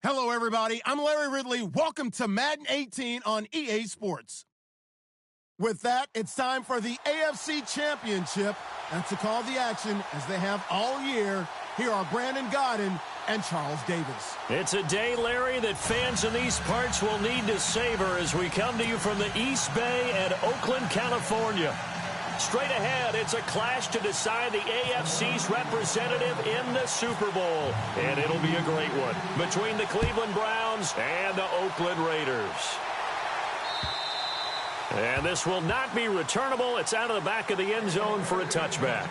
Hello, everybody. I'm Larry Ridley. Welcome to Madden 18 on EA Sports. With that, it's time for the AFC Championship. And to call the action, as they have all year, here are Brandon Godden and Charles Davis. It's a day, Larry, that fans in these parts will need to savor as we come to you from the East Bay and Oakland, California. Straight ahead, it's a clash to decide the AFC's representative in the Super Bowl. And it'll be a great one between the Cleveland Browns and the Oakland Raiders. And this will not be returnable. It's out of the back of the end zone for a touchback.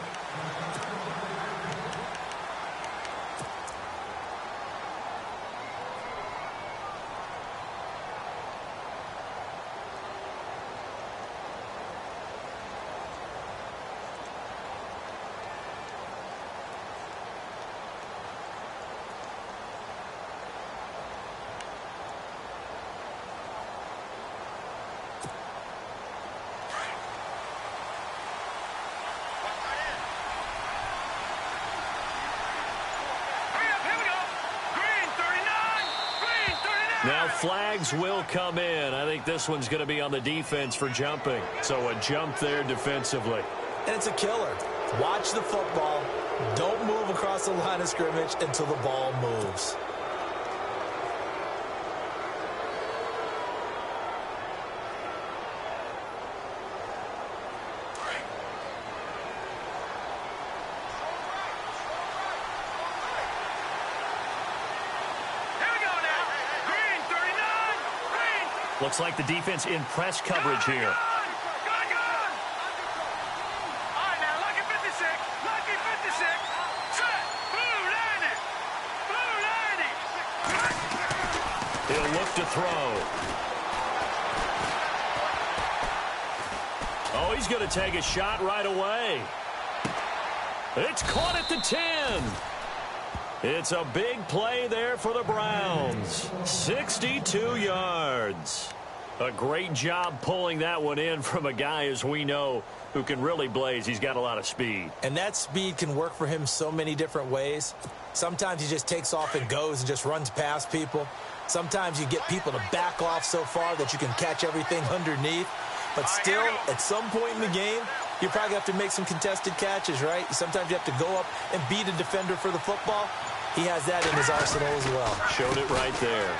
Now flags will come in. I think this one's going to be on the defense for jumping. So a jump there defensively. And it's a killer. Watch the football. Don't move across the line of scrimmage until the ball moves. Looks like the defense in press coverage here. All right, now, lucky 56. Set. Blue 90. He'll look to throw. Oh, he's going to take a shot right away. It's caught at the 10. It's a big play there for the Browns. 62 yards. A great job pulling that one in from a guy, as we know, who can really blaze. He's got a lot of speed. And that speed can work for him so many different ways. Sometimes he just takes off and goes and just runs past people. Sometimes you get people to back off so far that you can catch everything underneath. But still, at some point in the game, you probably have to make some contested catches, right? Sometimes you have to go up and beat a defender for the football. He has that in his arsenal as well. Showed it right there.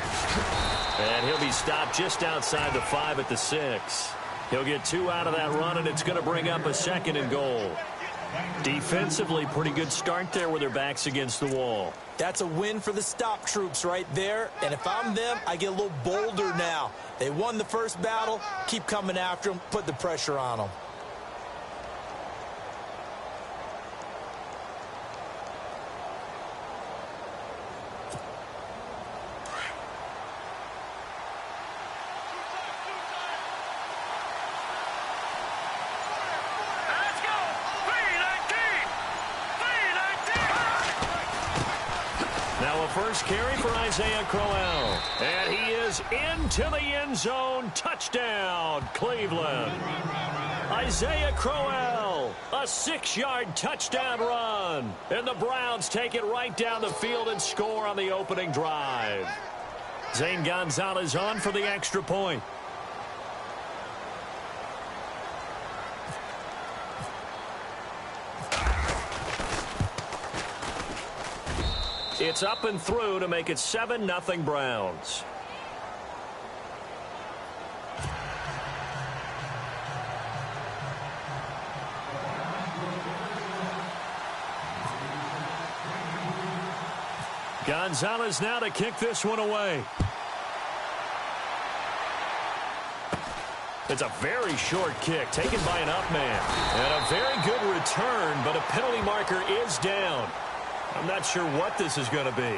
And he'll be stopped just outside the 5 at the 6. He'll get 2 out of that run, and it's going to bring up a 2nd and goal. Defensively, pretty good start there with their backs against the wall. That's a win for the stop troops right there. And if I'm them, I get a little bolder now. They won the first battle. Keep coming after them. Put the pressure on them. First carry for Isaiah Crowell. And he is into the end zone. Touchdown, Cleveland. Isaiah Crowell, a 6-yard touchdown run. And the Browns take it right down the field and score on the opening drive. Zane Gonzalez on for the extra point. It's up and through to make it 7-0 Browns. Gonzalez now to kick this one away. It's a very short kick taken by an up man. And a very good return, but a penalty marker is down. I'm not sure what this is going to be.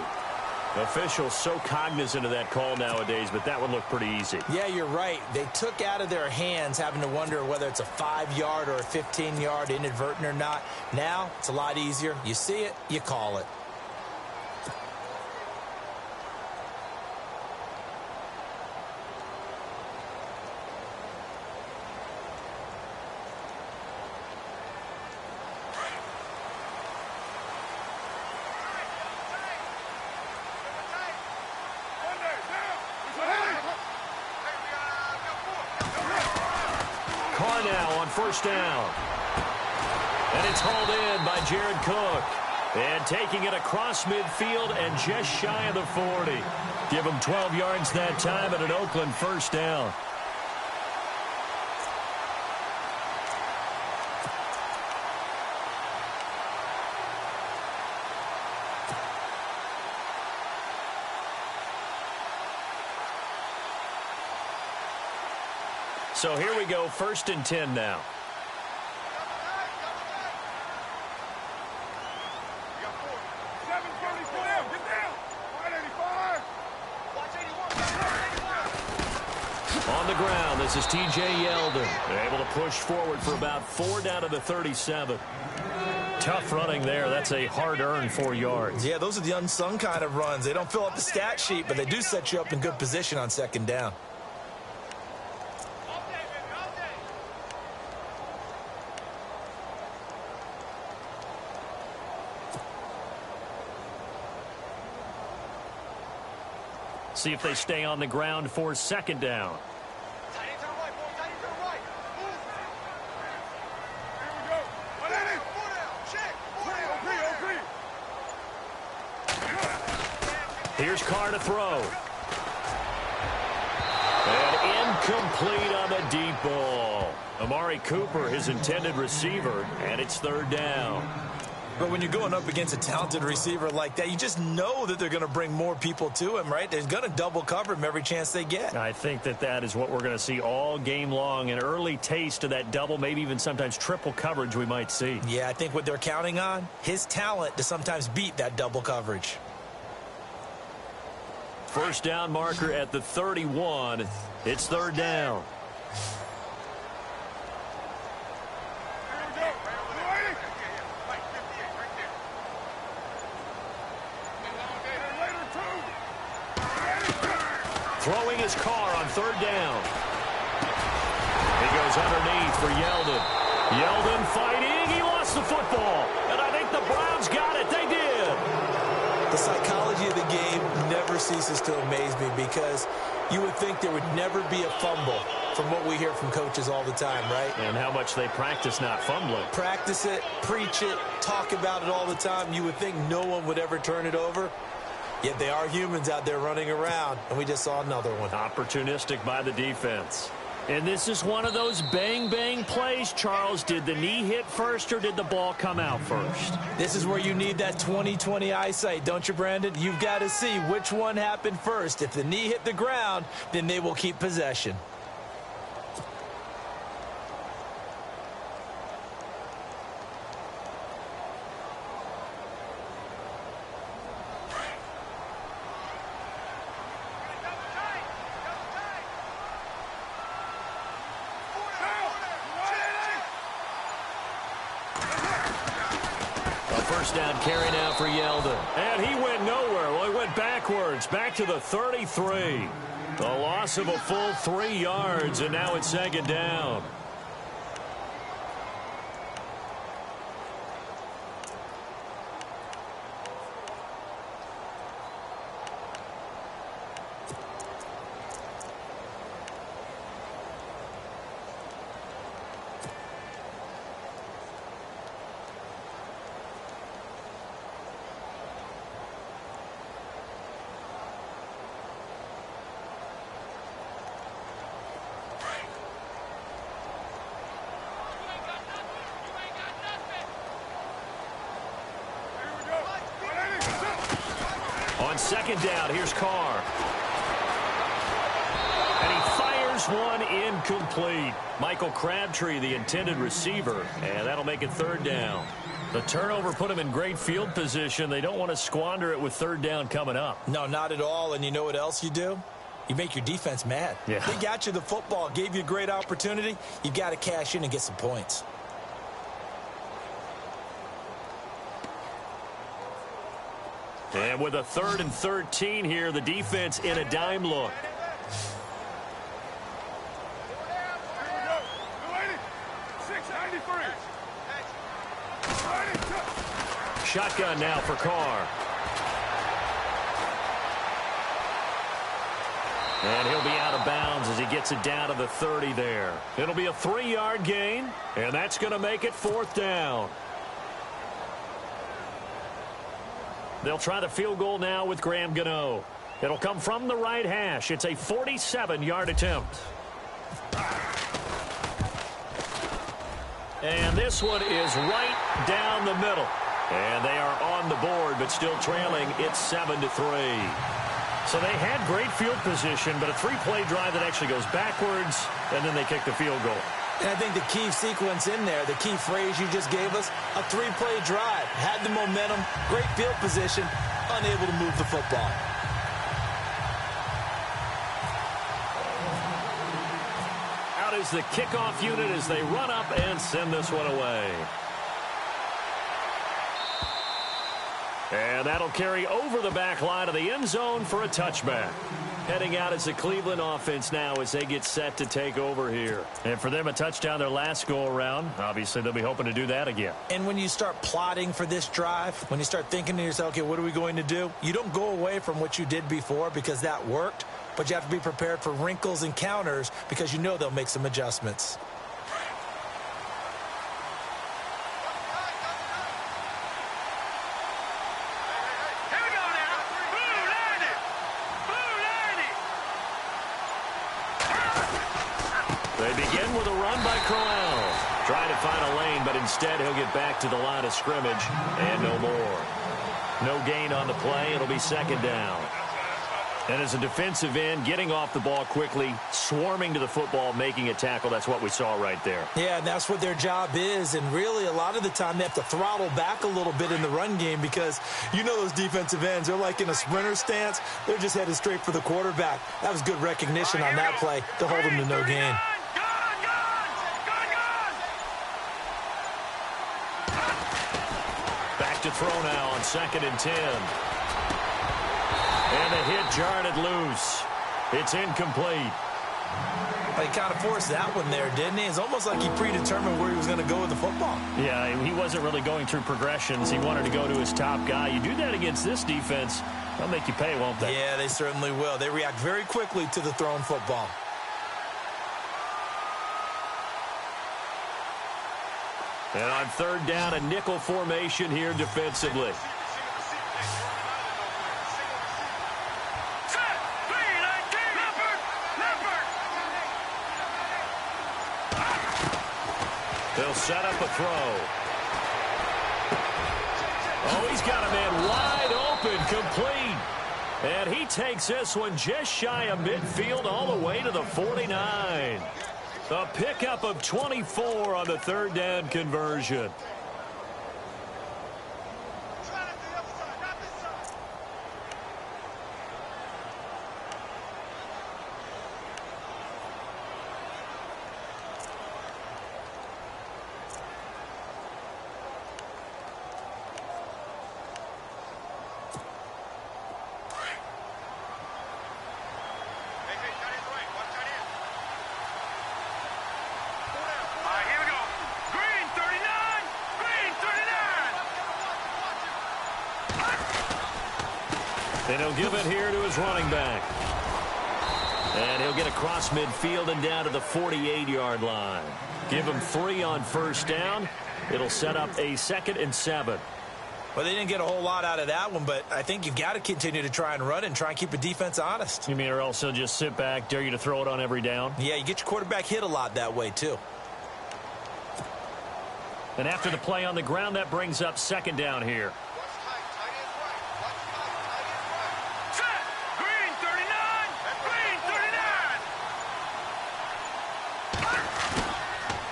Officials so cognizant of that call nowadays, but that one looked pretty easy. Yeah, you're right. They took out of their hands having to wonder whether it's a 5-yard or a 15-yard inadvertent or not. Now, it's a lot easier. You see it, you call it. Carr now on first down. And it's hauled in by Jared Cook. And taking it across midfield and just shy of the 40. Give him 12 yards that time at an Oakland first down. So here we go, 1st and 10 now. On the ground, this is T.J. Yeldon. Able to push forward for about 4 down to the 37. Tough running there. That's a hard-earned 4 yards. Yeah, those are the unsung kind of runs. They don't fill up the stat sheet, but they do set you up in good position on 2nd down. See if they stay on the ground for 2nd down. Here's Carr to throw. And incomplete on the deep ball. Amari Cooper, his intended receiver, and it's 3rd down. But when you're going up against a talented receiver like that, you just know that they're going to bring more people to him, right? They're going to double cover him every chance they get. I think that is what we're going to see all game long. An early taste of that double, maybe even sometimes triple coverage we might see. Yeah, I think what they're counting on, his talent to sometimes beat that double coverage. First down marker at the 31. It's 3rd down. Throwing his Carr on 3rd down. He goes underneath for Yeldon. Yeldon fighting. He lost the football. And I think the Browns got it. They did. The psychology of the game never ceases to amaze me because you would think there would never be a fumble from what we hear from coaches all the time, right? And how much they practice not fumbling. Practice it, preach it, talk about it all the time. You would think no one would ever turn it over. Yet they are humans out there running around, and we just saw another one. Opportunistic by the defense. And this is one of those bang-bang plays, Charles. Did the knee hit first or did the ball come out first? This is where you need that 20/20 eyesight, don't you, Brandon? You've got to see which one happened first. If the knee hit the ground, then they will keep possession. First down carry now for Yeldon. And he went nowhere. Well, he went backwards, back to the 33. The loss of a full 3 yards, and now it's 2nd down. On 2nd down, here's Carr. And he fires one incomplete. Michael Crabtree, the intended receiver, and that'll make it 3rd down. The turnover put him in great field position. They don't want to squander it with 3rd down coming up. No, not at all. And you know what else you do? You make your defense mad. Yeah. They got you the football, gave you a great opportunity. You've got to cash in and get some points. And with a 3rd and 13 here, the defense in a dime look. Shotgun now for Carr. And he'll be out of bounds as he gets it down to the 30 there. It'll be a 3-yard gain, and that's going to make it 4th down. They'll try the field goal now with Graham Gano. It'll come from the right hash. It's a 47-yard attempt. And this one is right down the middle. And they are on the board, but still trailing. It's 7-3. So they had great field position, but a 3-play drive that actually goes backwards, and then they kick the field goal. And I think the key sequence in there, the key phrase you just gave us, a 3-play drive. Had the momentum, great field position, unable to move the football. Out is the kickoff unit as they run up and send this one away. And that'll carry over the back line of the end zone for a touchback. Heading out is the Cleveland offense now as they get set to take over here. And for them, a touchdown their last go-around. Obviously, they'll be hoping to do that again. And when you start plotting for this drive, when you start thinking to yourself, okay, what are we going to do? You don't go away from what you did before because that worked, but you have to be prepared for wrinkles and counters because you know they'll make some adjustments. They begin with a run by Crowell. Trying to find a lane, but instead he'll get back to the line of scrimmage and no more. No gain on the play. It'll be 2nd down. And as a defensive end, getting off the ball quickly, swarming to the football, making a tackle, that's what we saw right there. Yeah, and that's what their job is. And really, a lot of the time, they have to throttle back a little bit in the run game because you know those defensive ends, they're like in a sprinter stance. They're just headed straight for the quarterback. That was good recognition on that play to hold them to no gain. Back to throw now on 2nd and 10. And the hit jarred it loose. It's incomplete. He kind of forced that one there, didn't he? It's almost like he predetermined where he was going to go with the football. Yeah, he wasn't really going through progressions. He wanted to go to his top guy. You do that against this defense, they'll make you pay, won't they? Yeah, they certainly will. They react very quickly to the thrown football. And on 3rd down, a nickel formation here defensively. They'll set up a throw. Oh, he's got a man wide open, complete. And he takes this one just shy of midfield all the way to the 49. A pickup of 24 on the 3rd down conversion. And he'll give it here to his running back. And he'll get across midfield and down to the 48-yard line. Give him 3 on 1st down. It'll set up a 2nd and 7. Well, they didn't get a whole lot out of that one, but I think you've got to continue to try and run and try and keep the defense honest. You mean, or else he'll just sit back, dare you to throw it on every down? Yeah, you get your quarterback hit a lot that way, too. And after the play on the ground, that brings up 2nd down here.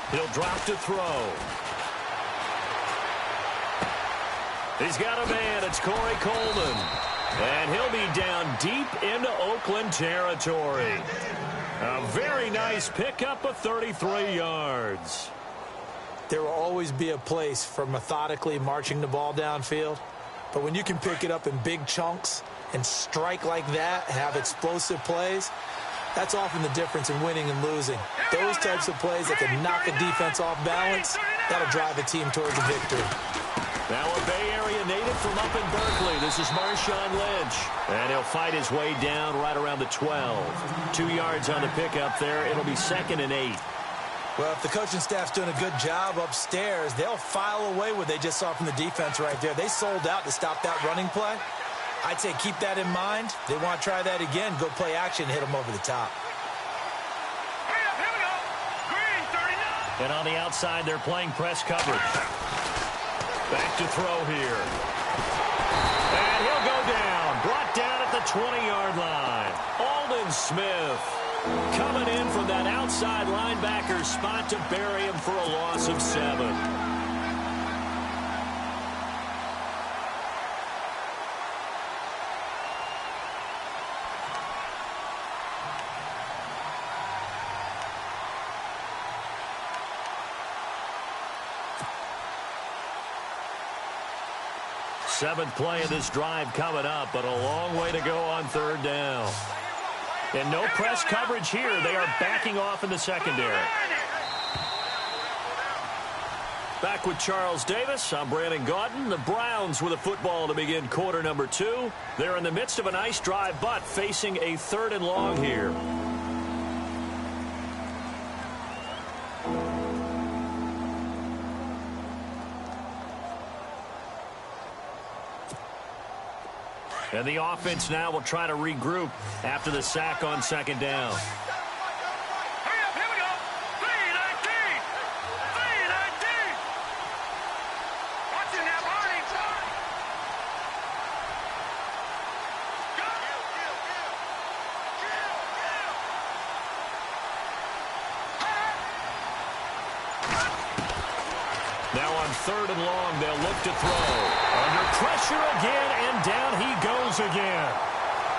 He'll drop to throw. He's got a man. It's Corey Coleman. And he'll be down deep into Oakland territory. A very nice pickup of 33 yards. There will always be a place for methodically marching the ball downfield. But when you can pick it up in big chunks and strike like that, have explosive plays, that's often the difference in winning and losing. Those types of plays that can knock a defense off balance, that'll drive a team towards a victory. Now a Bay Area native from up in Berkeley. This is Marshawn Lynch. And he'll fight his way down right around the 12. 2 yards on the pickup there. It'll be 2nd and 8. Well, if the coaching staff's doing a good job upstairs, they'll file away what they just saw from the defense right there. They sold out to stop that running play. I'd say keep that in mind. They want to try that again. Go play action, hit them over the top. Here we go. Green, 39. And on the outside, they're playing press coverage. Back to throw here. And he'll go down. Brought down at the 20-yard line. Aldon Smith coming in from that outside linebacker spot to bury him for a loss of 7. Seventh play of this drive coming up, but a long way to go on 3rd down. And no press coverage here. They are backing off in the secondary. Back with Charles Davis. I'm Brandon Gaudin. The Browns with a football to begin quarter number 2. They're in the midst of a nice drive, but facing a 3rd and long here. And the offense now will try to regroup after the sack on 2nd down. Hurry up, here we go. 319. 319. Watch it now, Barney. Now on 3rd and long, they'll look to throw. Under pressure again, and down he goes again.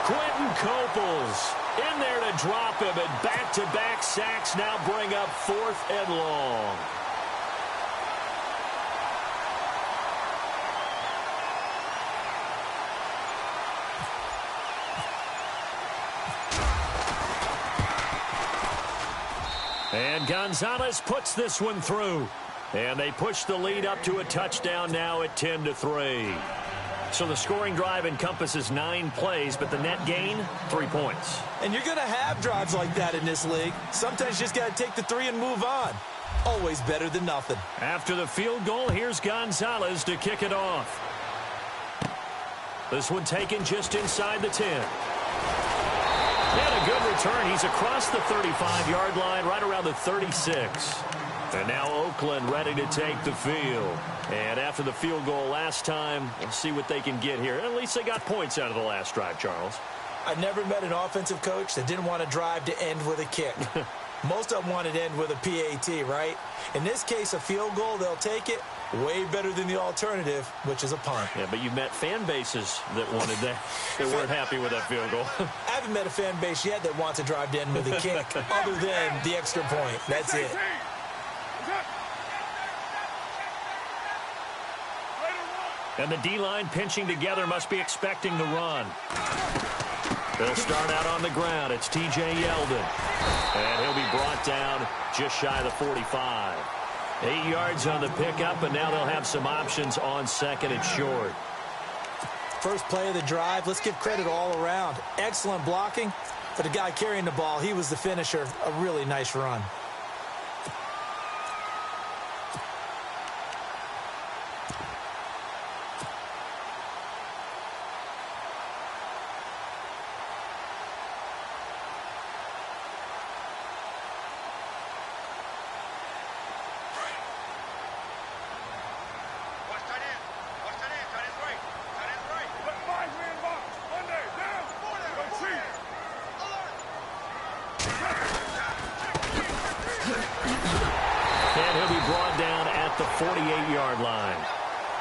Quentin Coples in there to drop him, and back-to-back sacks now bring up 4th and long. And Gonzalez puts this one through. And they push the lead up to a touchdown now at 10-3. So the scoring drive encompasses 9 plays, but the net gain, 3 points. And you're going to have drives like that in this league. Sometimes you just got to take the 3 and move on. Always better than nothing. After the field goal, here's Gonzalez to kick it off. This one taken just inside the 10. And a good return. He's across the 35-yard line, right around the 36. And now Oakland ready to take the field. And after the field goal last time, we'll see what they can get here. At least they got points out of the last drive, Charles. I've never met an offensive coach that didn't want to drive to end with a kick. Most of them wanted to end with a PAT, right? In this case, a field goal, they'll take it. Way better than the alternative, which is a punt. Yeah, but you met fan bases that wanted that. They weren't happy with that field goal. I haven't met a fan base yet that wants to drive to end with a kick other than the extra point. That's it. And the D-line pinching together must be expecting the run. They'll start out on the ground. It's T.J. Yeldon. And he'll be brought down just shy of the 45. 8 yards on the pickup, and now they'll have some options on 2nd and short. First play of the drive. Let's give credit all around. Excellent blocking. For the guy carrying the ball, he was the finisher. A really nice run. And he'll be brought down at the 48-yard line.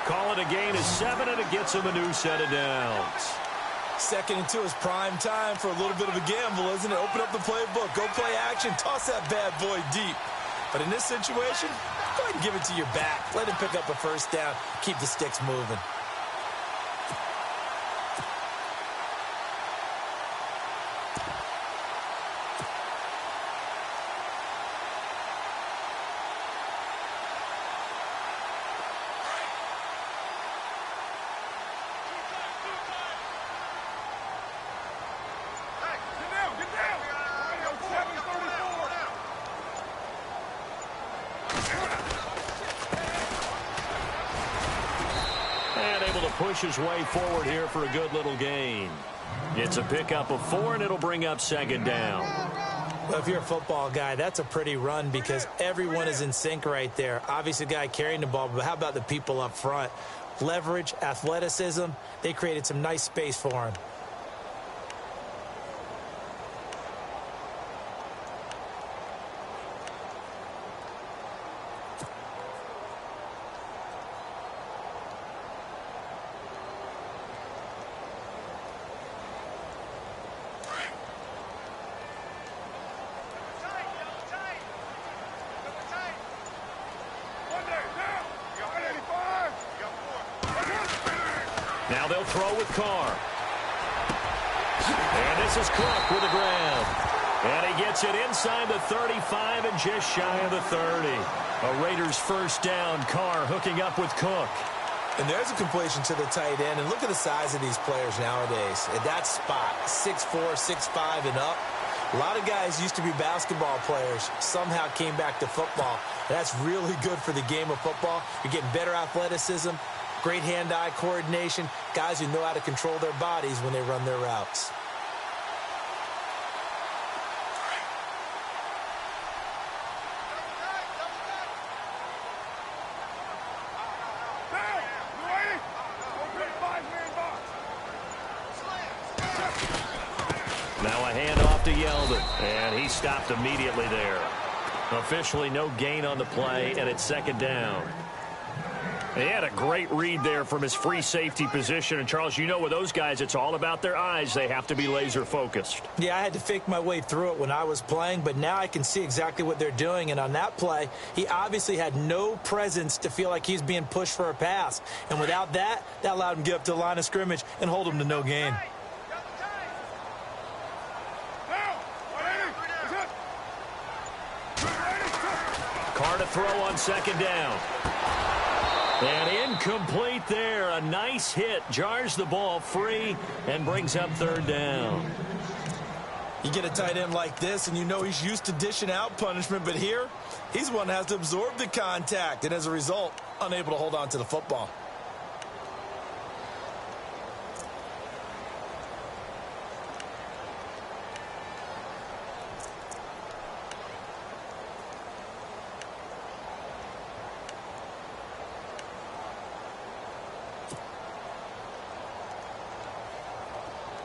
Call it a gain of 7, and it gets him a new set of downs. 2nd and 2 is prime time for a little bit of a gamble, isn't it? Open up the playbook. Go play action. Toss that bad boy deep. But in this situation, go ahead and give it to your back. Let him pick up a first down. Keep the sticks moving. And able to push his way forward here for a good little gain. It's a pickup of 4, and it'll bring up second down. Well, if you're a football guy, that's a pretty run because everyone is in sync right there. Obviously, the guy carrying the ball, but how about the people up front? Leverage, athleticism, they created some nice space for him. Now they'll throw with Carr. And this is Cook with the grab. And he gets it inside the 35 and just shy of the 30. A Raiders first down. Carr hooking up with Cook. And there's a completion to the tight end. And look at the size of these players nowadays. At that spot, 6'4", 6'5", and up. A lot of guys used to be basketball players. Somehow came back to football. That's really good for the game of football. You're getting better athleticism, great hand-eye coordination, guys who know how to control their bodies when they run their routes. Now a handoff to Yeldon, and he stopped immediately there. Officially no gain on the play, and it's second down. He had a great read there from his free safety position. And, Charles, you know with those guys, it's all about their eyes. They have to be laser-focused. Yeah, I had to fake my way through it when I was playing, but now I can see exactly what they're doing. And on that play, he obviously had no presence to feel like he's being pushed for a pass. And without that, that allowed him to get up to the line of scrimmage and hold him to no gain. Carr to throw on second down. And incomplete there. A nice hit. Jars the ball free and brings up third down. You get a tight end like this, and you know he's used to dishing out punishment. But here, he's one that has to absorb the contact. And as a result, unable to hold on to the football.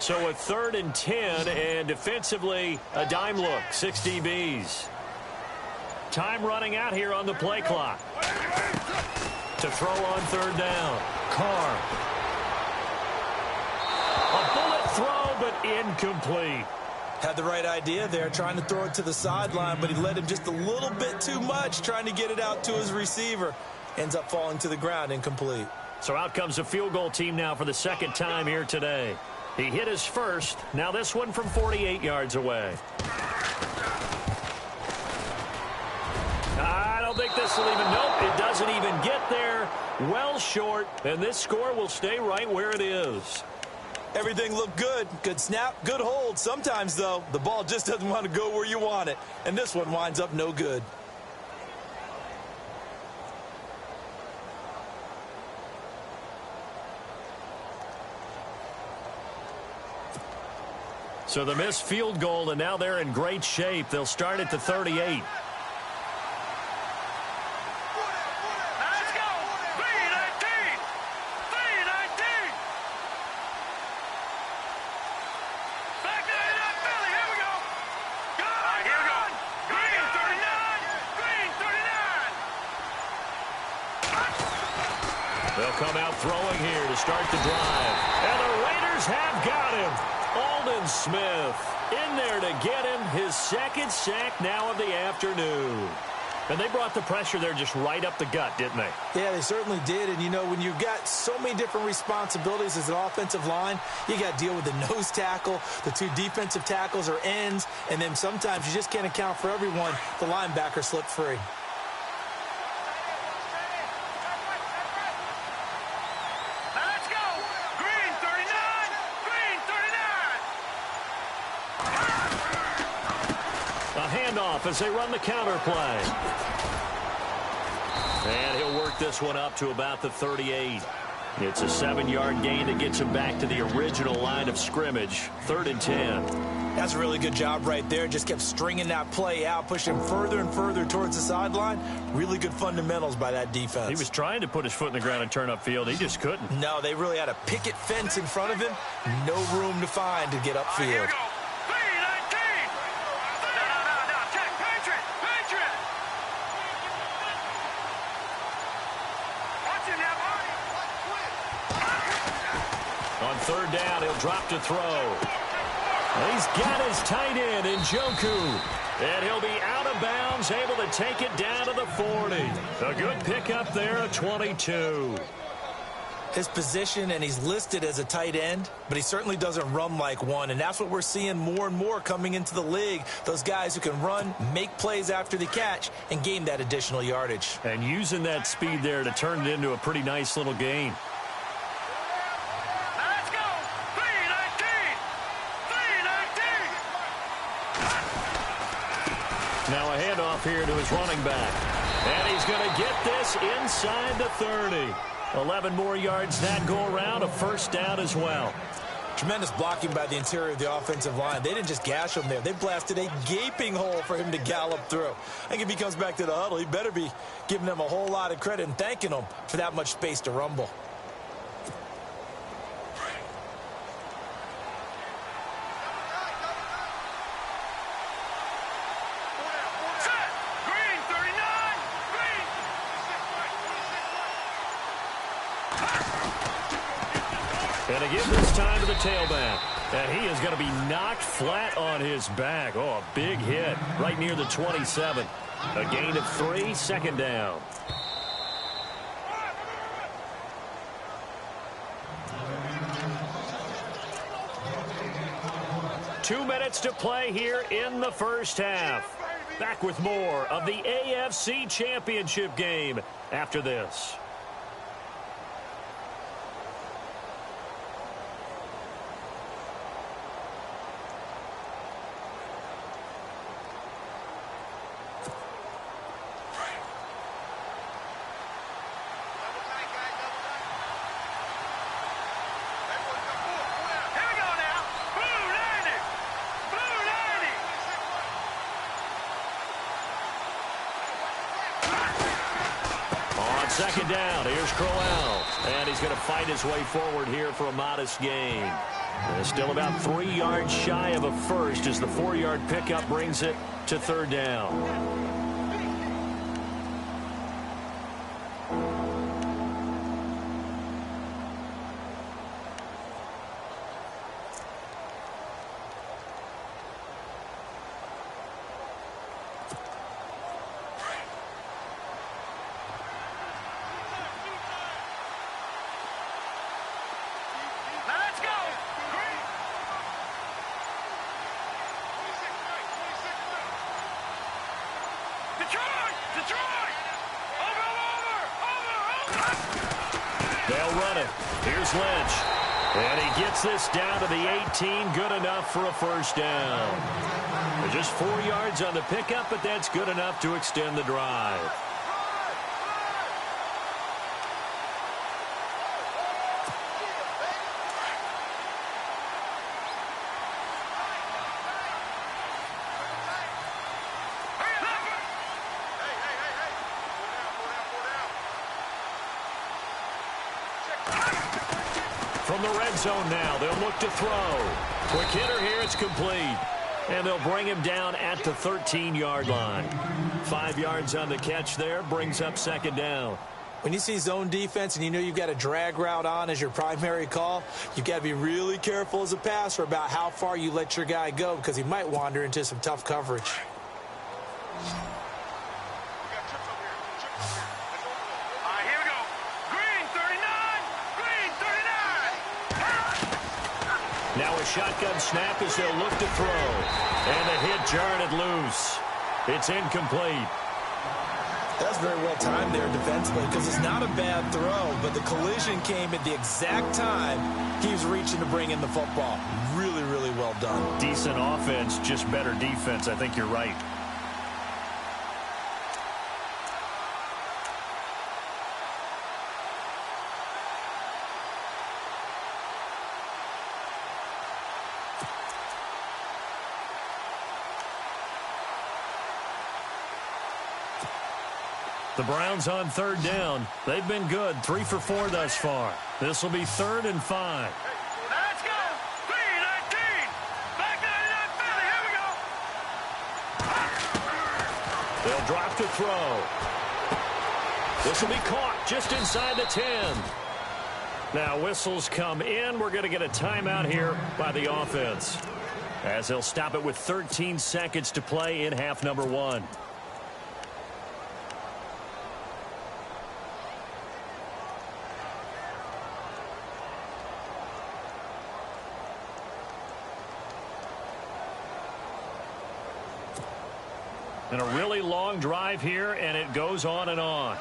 So a 3rd and 10, and defensively, a dime look, 6 DBs. Time running out here on the play clock. To throw on third down, Carr. A bullet throw, but incomplete. Had the right idea there, trying to throw it to the sideline, but he led him just a little bit too much, trying to get it out to his receiver. Ends up falling to the ground, incomplete. So out comes a field goal team now for the second time here today. He hit his first. Now this one from 48 yards away. I don't think this will even, nope, it doesn't even get there. Well short, and this score will stay right where it is. Everything looked good. Good snap, good hold. Sometimes, though, the ball just doesn't want to go where you want it. And this one winds up no good. So the missed field goal, and now they're in great shape. They'll start at the 38. Let's go! 3-19! 3-19! Back to Philly, here we go! Go! Here we go! Green 39! Green 39! They'll come out throwing here to start the drive. And the Raiders have got him. Aldon Smith in there to get him his second sack now of the afternoon. And they brought the pressure there just right up the gut, didn't they? Yeah, they certainly did. And, you know, when you've got so many different responsibilities as an offensive line, you got to deal with the nose tackle, the 2 defensive tackles or ends, and then sometimes you just can't account for everyone. The linebacker slipped free. Handoff as they run the counter play. And he'll work this one up to about the 38. It's a 7-yard gain that gets him back to the original line of scrimmage. 3rd and 10. That's a really good job right there. Just kept stringing that play out, pushing further and further towards the sideline. Really good fundamentals by that defense. He was trying to put his foot in the ground and turn upfield. He just couldn't. No, they really had a picket fence in front of him. No room to find to get upfield. Here we go. 3-19. No. Check. Patriot. Watch him now, Marty. On 3rd down, he'll drop to throw. He's got his tight end in Njoku. And he'll be out of bounds, able to take it down to the 40. A good pickup there at 22. His position, and he's listed as a tight end, but he certainly doesn't run like one, and that's what we're seeing more and more coming into the league. Those guys who can run, make plays after the catch, and gain that additional yardage. And using that speed there to turn it into a pretty nice little gain. Let's go. 3-19. Now a handoff here to his running back. And he's going to get this inside the 30. 11 more yards that go around, a 1st down as well. Tremendous blocking by the interior of the offensive line. They didn't just gash him there. They blasted a gaping hole for him to gallop through. I think if he comes back to the huddle, he better be giving them a whole lot of credit and thanking them for that much space to rumble. And to give this time to the tailback. And he is going to be knocked flat on his back. Oh, a big hit right near the 27. A gain of 3, 2nd down. Two minutes to play here in the 1st half. Back with more of the AFC Championship game after this. Second down, here's Crowell. And he's going to fight his way forward here for a modest gain. And still about 3 yards shy of a 1st as the 4-yard pickup brings it to 3rd down. They'll run it. Here's Lynch. And he gets this down to the 18. Good enough for a 1st down. Just 4 yards on the pickup, but that's good enough to extend the drive. From the red zone now, they'll look to throw. Quick hitter here, it's complete. And they'll bring him down at the 13-yard line. 5 yards on the catch there, brings up 2nd down. When you see zone defense and you know you've got a drag route on as your primary call, you've got to be really careful as a passer about how far you let your guy go because he might wander into some tough coverage. Now a shotgun snap as they'll look to throw. And the hit jarred it loose. It's incomplete. That's very well timed there defensively because it's not a bad throw, but the collision came at the exact time he was reaching to bring in the football. Really, really well done. Decent offense, just better defense. I think you're right. The Browns on third down. They've been good, 3 for 4 thus far. This will be 3rd and 5. Let's go. 3-19. Back 99 Philly. Here we go. They'll drop to throw. This will be caught just inside the 10. Now whistles come in. We're going to get a timeout here by the offense, as they'll stop it with 13 seconds to play in half number 1. And a really long drive here, and it goes on and on.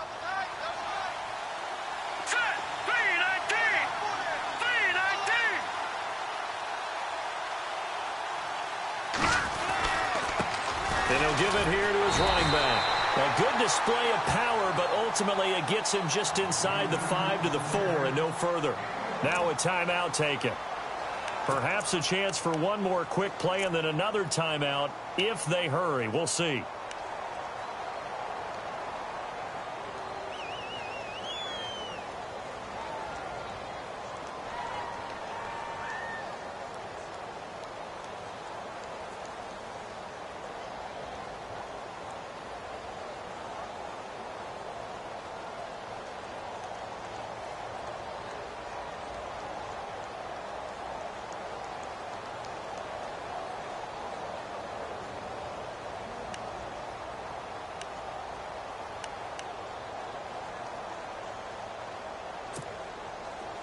Set. 3-19. 3-19. And he'll give it here to his running back. A good display of power, but ultimately it gets him just inside the 5 to the 4 and no further. Now a timeout taken. Perhaps a chance for one more quick play and then another timeout if they hurry. We'll see.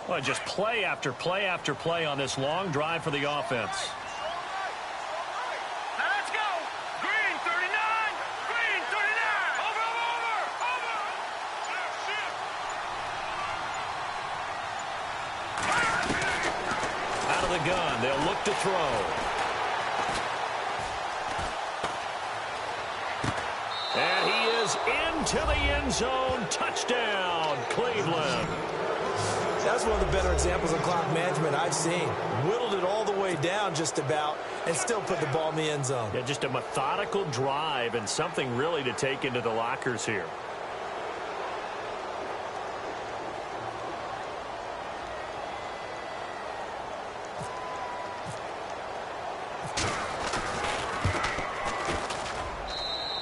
Well, just play after play after play on this long drive for the offense. Let's go. Green 39. Green 39. Over. Out of the gun, they'll look to throw. And he is into the end zone. Touchdown, Cleveland. That's one of the better examples of clock management I've seen. Whittled it all the way down just about and still put the ball in the end zone. Yeah, just a methodical drive and something really to take into the lockers here.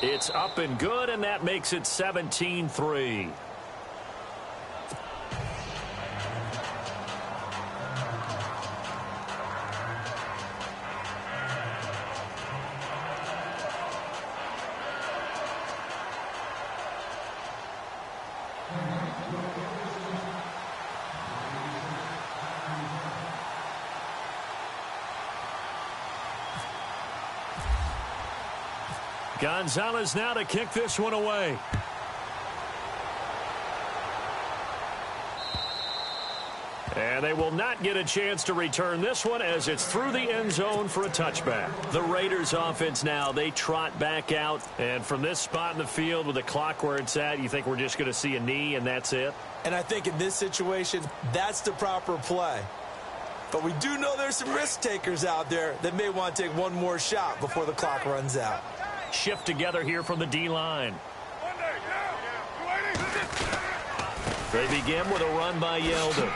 It's up and good, and that makes it 17-3. Gonzalez now to kick this one away. And they will not get a chance to return this one as it's through the end zone for a touchback. The Raiders offense now, they trot back out. And from this spot in the field with the clock where it's at, you think we're just going to see a knee and that's it? And I think in this situation, that's the proper play. But we do know there's some risk takers out there that may want to take one more shot before the clock runs out. Shift together here from the D-line. They begin with a run by Yeldon.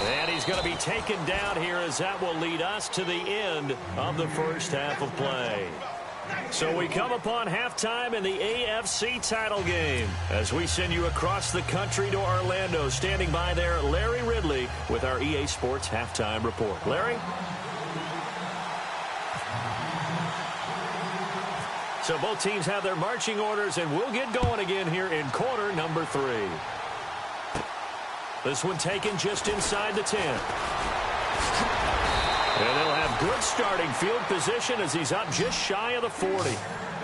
And he's going to be taken down here as that will lead us to the end of the first half of play. So we come upon halftime in the AFC title game as we send you across the country to Orlando. Standing by there, Larry Ridley with our EA Sports halftime report. Larry? So both teams have their marching orders, and we'll get going again here in quarter number 3. This one taken just inside the 10. And they'll have good starting field position as he's up just shy of the 40.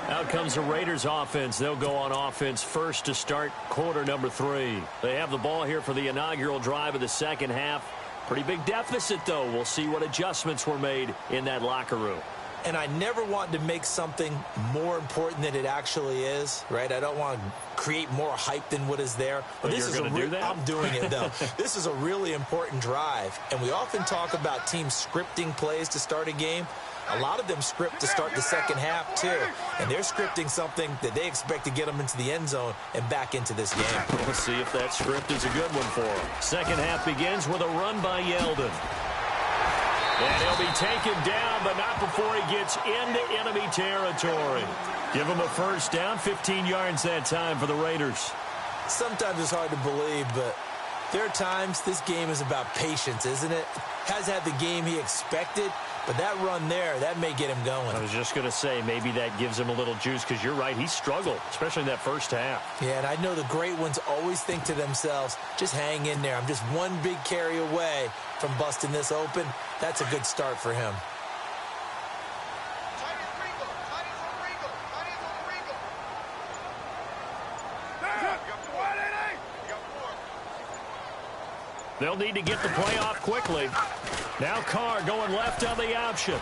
Out comes the Raiders offense. They'll go on offense first to start quarter number 3. They have the ball here for the inaugural drive of the second half. Pretty big deficit, though. We'll see what adjustments were made in that locker room. And I never want to make something more important than it actually is, right? I don't want to create more hype than what is there. But this is I'm doing it, though. This is a really important drive. And we often talk about teams scripting plays to start a game. A lot of them script to start the second half, too. And they're scripting something that they expect to get them into the end zone and back into this game. Let's see if that script is a good one for them. Second half begins with a run by Yeldon. And he'll be taken down, but not before he gets into enemy territory. Give him a first down, 15 yards that time for the Raiders. Sometimes it's hard to believe, but there are times this game is about patience, isn't it? Has had the game he expected, but that run there, that may get him going. I was just going to say, maybe that gives him a little juice, because you're right, he struggled, especially in that first half. Yeah, and I know the great ones always think to themselves, just hang in there. I'm just one big carry away from busting this open. That's a good start for him. They'll need to get the play off quickly. Now Carr going left on the option.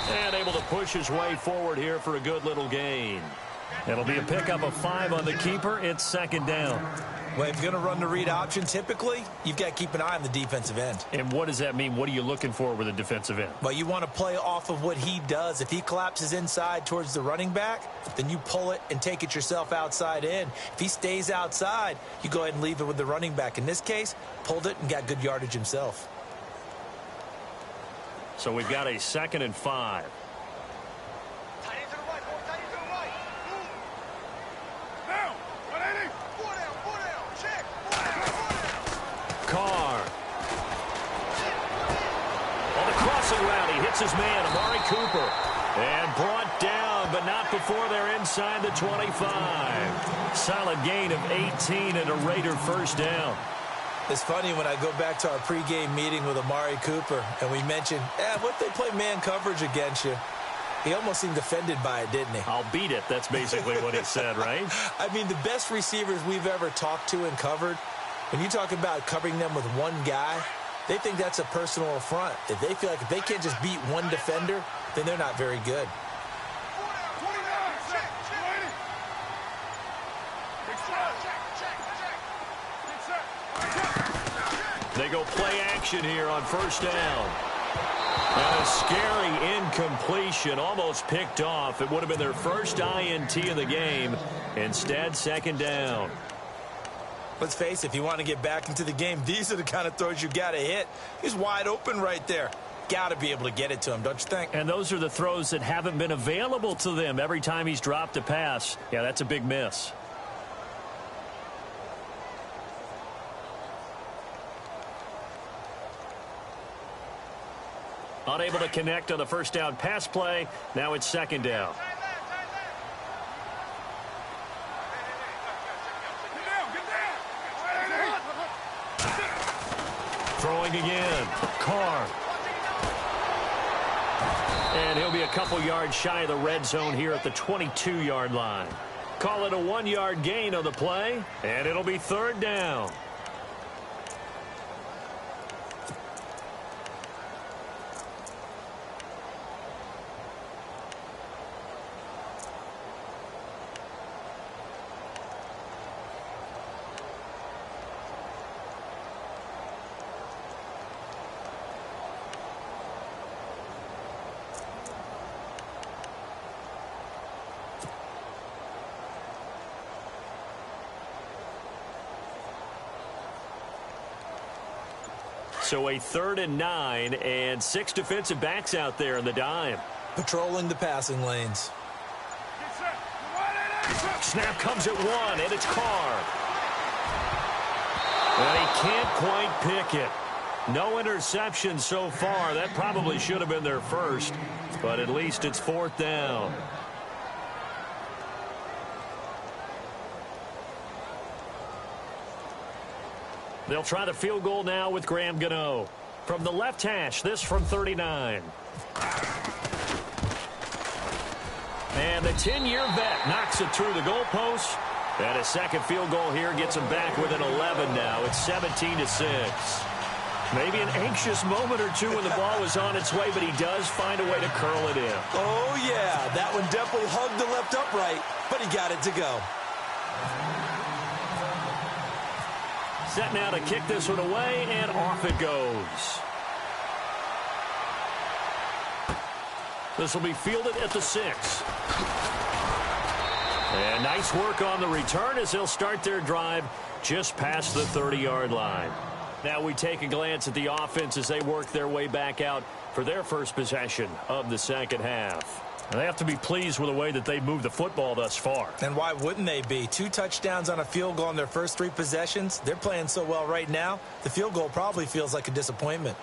And able to push his way forward here for a good little gain. It'll be a pickup of 5 on the keeper. It's second down. Well, if you're going to run the read option, typically, you've got to keep an eye on the defensive end. And what does that mean? What are you looking for with a defensive end? Well, you want to play off of what he does. If he collapses inside towards the running back, then you pull it and take it yourself outside in. If he stays outside, you go ahead and leave it with the running back. In this case, pulled it and got good yardage himself. So we've got a 2nd and 5. Carr. On the crossing route, he hits his man, Amari Cooper. And brought down, but not before they're inside the 25. Solid gain of 18 and a Raider first down. It's funny when I go back to our pregame meeting with Amari Cooper, and we mentioned, what if they play man coverage against you? He almost seemed offended by it, didn't he? I'll beat it. That's basically what he said, right? I mean, the best receivers we've ever talked to and covered, when you talk about covering them with one guy, they think that's a personal affront. If they feel like if they can't just beat one defender, then they're not very good. They go play action here on first down. And a scary incompletion, almost picked off. It would have been their first INT of the game. Instead, second down. Let's face it, if you want to get back into the game, these are the kind of throws you got to hit. He's wide open right there. Got to be able to get it to him, don't you think? And those are the throws that haven't been available to them every time he's dropped a pass. Yeah, that's a big miss. Unable to connect on the first down pass play. Now it's second down. Throwing again. Carr. And he'll be a couple yards shy of the red zone here at the 22-yard line. Call it a 1-yard gain on the play, and it'll be third down. So a 3rd and 9 and 6 defensive backs out there in the dime. Patrolling the passing lanes. Snap comes at 1, and it's Carr. And he can't quite pick it. No interception so far. That probably should have been their first, but at least it's 4th down. They'll try the field goal now with Graham Gano. From the left hash, this from 39. And the 10-year vet knocks it through the goalpost. And a second field goal here gets him back within 11 now. It's 17-6. Maybe an anxious moment or two when the ball was on its way, but he does find a way to curl it in. Oh, yeah. That one definitely hugged the left upright, but he got it to go. Set now to kick this one away, and off it goes. This will be fielded at the 6. And nice work on the return as they'll start their drive just past the 30-yard line. Now we take a glance at the offense as they work their way back out for their first possession of the second half. And they have to be pleased with the way that they've moved the football thus far. And why wouldn't they be? 2 touchdowns on a field goal in their first 3 possessions. They're playing so well right now, the field goal probably feels like a disappointment.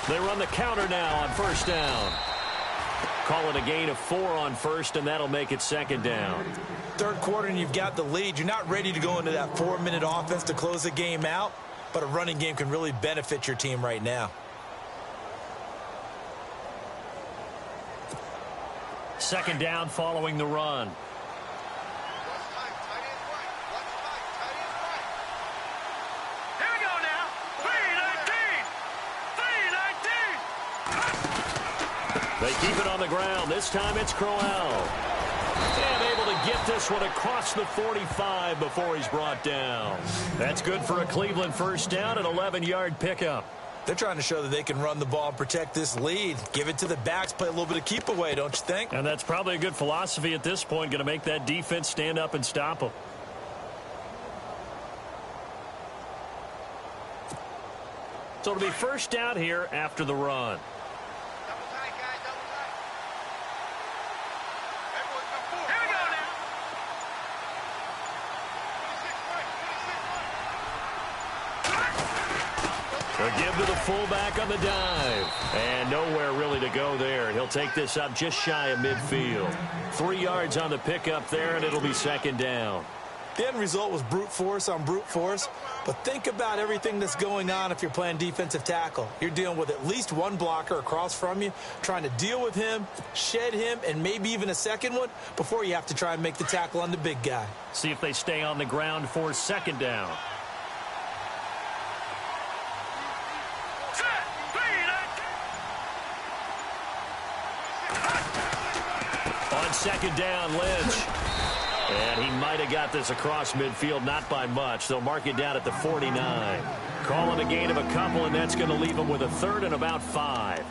They run the counter now on first down. Call it a gain of 4 on first, and that'll make it second down. Third quarter and you've got the lead. You're not ready to go into that 4-minute offense to close the game out, but a running game can really benefit your team right now. Second down following the run. They keep it on the ground. This time it's Crowell. And able to get this one across the 45 before he's brought down. That's good for a Cleveland first down, an 11-yard pickup. They're trying to show that they can run the ball and protect this lead. Give it to the backs, play a little bit of keep away, don't you think? And that's probably a good philosophy at this point, going to make that defense stand up and stop them. So it'll be first down here after the run. They'll give to the fullback on the dive. And nowhere really to go there. He'll take this up just shy of midfield. 3 yards on the pickup there, and it'll be second down. The end result was brute force on brute force. But think about everything that's going on if you're playing defensive tackle. You're dealing with at least one blocker across from you, trying to deal with him, shed him, and maybe even a second one before you have to try and make the tackle on the big guy. See if they stay on the ground for second down. On second down, Lynch. And he might have got this across midfield, not by much. They'll mark it down at the 49. Call it a gain of a couple, and that's going to leave them with a third and about 5.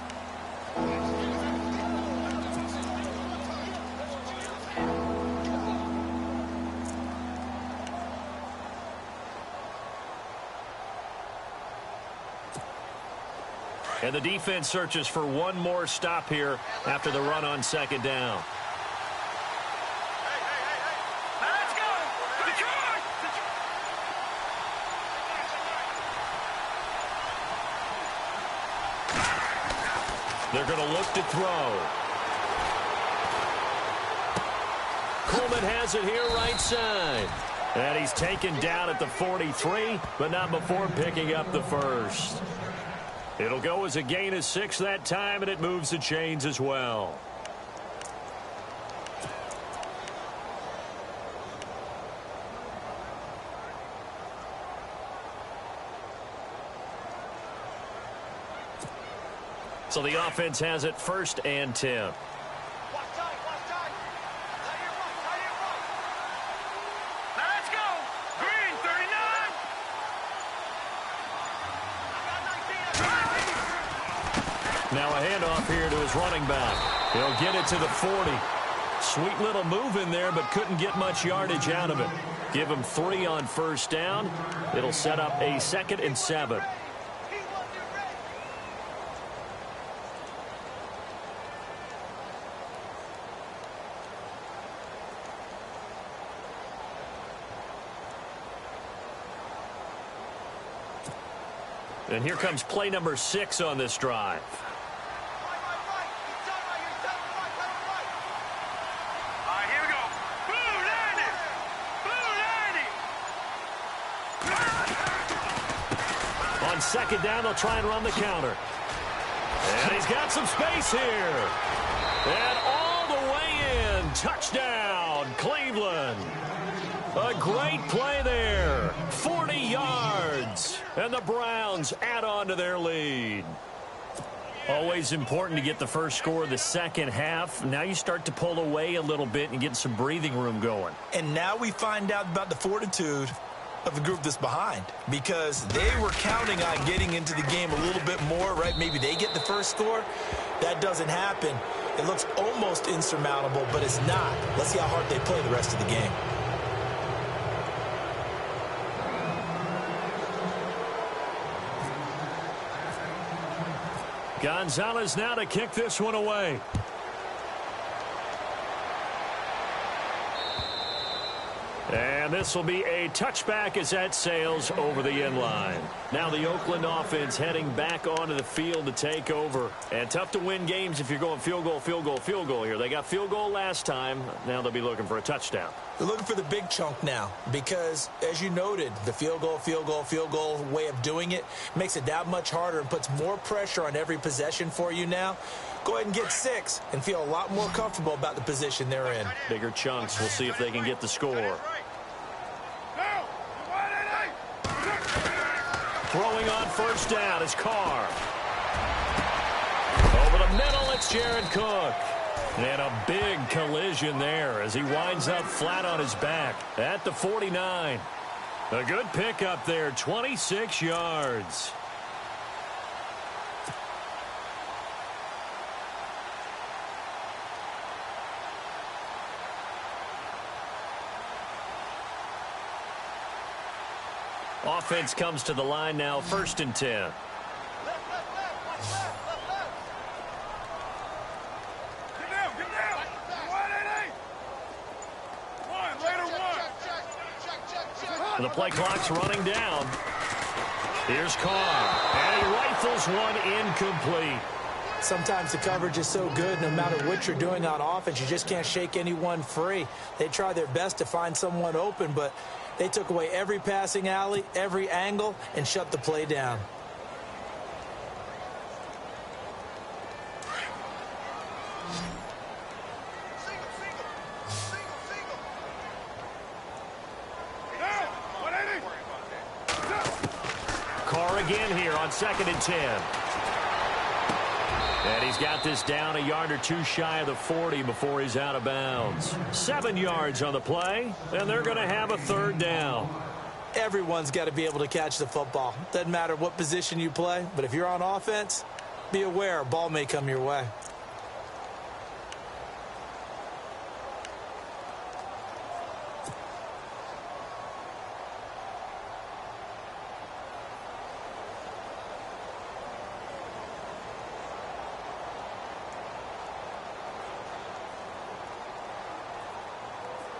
And the defense searches for one more stop here after the run on second down. They're going to look to throw. Coleman has it here right side. And he's taken down at the 43, but not before picking up the first. It'll go as a gain of 6 that time, and it moves the chains as well. So the offense has it first and 10. Now a handoff here to his running back. He'll get it to the 40. Sweet little move in there, but couldn't get much yardage out of it. Give him 3 on first down. It'll set up a 2nd and 7. And here comes play number 6 on this drive. Here we go. Blue 90. On second down, they'll try and run the counter. And he's got some space here. And all the way in. Touchdown, Cleveland. A great play there. 40 yards. And the Browns add on to their lead. Always important to get the first score of the second half. Now you start to pull away a little bit and get some breathing room going. And now we find out about the fortitude of the group that's behind, because they were counting on getting into the game a little bit more, right? Maybe they get the first score. That doesn't happen. It looks almost insurmountable, but it's not. Let's see how hard they play the rest of the game. Gonzalez now to kick this one away. And this will be a touchback as that sails over the end line. Now the Oakland offense heading back onto the field to take over. And tough to win games if you're going field goal, field goal, field goal here. They got field goal last time. Now they'll be looking for a touchdown. They're looking for the big chunk now because, as you noted, the field goal, field goal, field goal way of doing it makes it that much harder and puts more pressure on every possession for you now. Go ahead and get 6 and feel a lot more comfortable about the position they're in. Bigger chunks. We'll see if they can get the score. Throwing on first down is Carr. Over the middle, it's Jared Cook. And a big collision there as he winds up flat on his back at the 49. A good pickup there, 26 yards. Offense comes to the line now, 1st and 10. The play clock's running down. Here's Carr, and he rifles one incomplete. Sometimes the coverage is so good, no matter what you're doing on offense, you just can't shake anyone free. They try their best to find someone open, but they took away every passing alley, every angle, and shut the play down. Carr again here on 2nd and 10. And he's got this down a yard or two shy of the 40 before he's out of bounds. 7 yards on the play, and they're going to have a 3rd down. Everyone's got to be able to catch the football. Doesn't matter what position you play, but if you're on offense, be aware a ball may come your way.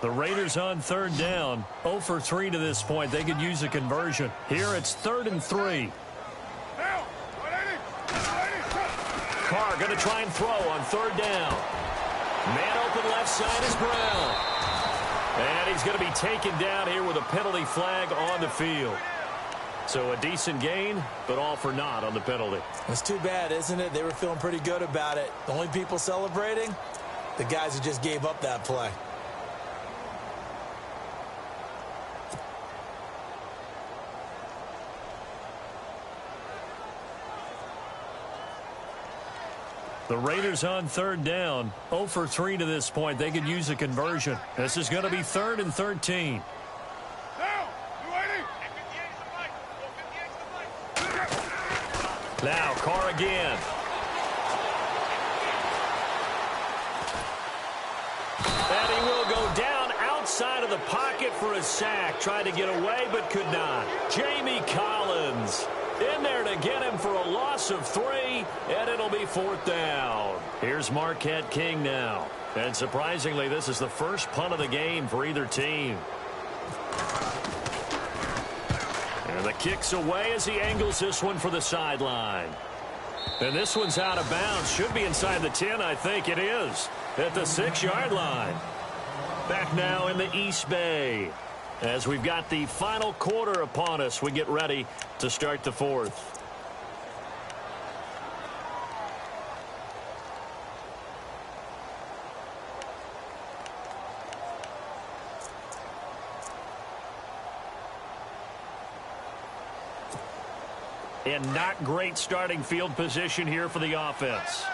The Raiders on 3rd down. 0 for 3 to this point. They could use a conversion. Here it's 3rd and 3. Carr going to try and throw on 3rd down. Man open left side is Brown. And he's going to be taken down here with a penalty flag on the field. So a decent gain, but all for naught on the penalty. It's too bad, isn't it? They were feeling pretty good about it. The only people celebrating, the guys who just gave up that play. The Raiders on 3rd down. 0 for 3 to this point. They could use a conversion. This is going to be 3rd and 13. Now Carr again. And he will go down outside of the pocket for a sack. Tried to get away but could not. Jamie Collins in there to get him for a loss of 3, and it'll be 4th down. Here's Marquette King now. And surprisingly, this is the first punt of the game for either team. And the kick's away as he angles this one for the sideline. And this one's out of bounds. Should be inside the 10, I think it is. At the 6-yard line. Back now in the East Bay. As we've got the final quarter upon us, we get ready to start the 4th. And not great starting field position here for the offense.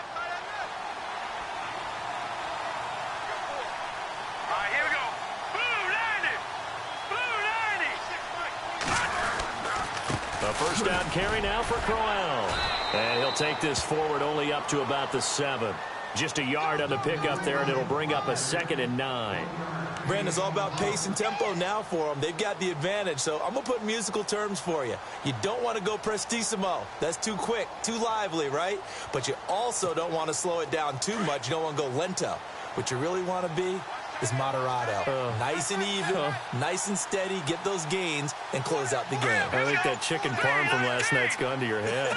A first down carry now for Crowell. And he'll take this forward only up to about the 7. Just a yard on the pickup there, and it'll bring up a 2nd and 9. Brandon, it's all about pace and tempo now for them. They've got the advantage, so I'm going to put musical terms for you. You don't want to go prestissimo. That's too quick, too lively, right? But you also don't want to slow it down too much. You don't want to go lento. What you really want to be is moderato. Nice and even, nice and steady, get those gains, and close out the game. I think that chicken parm from last night's gone to your head.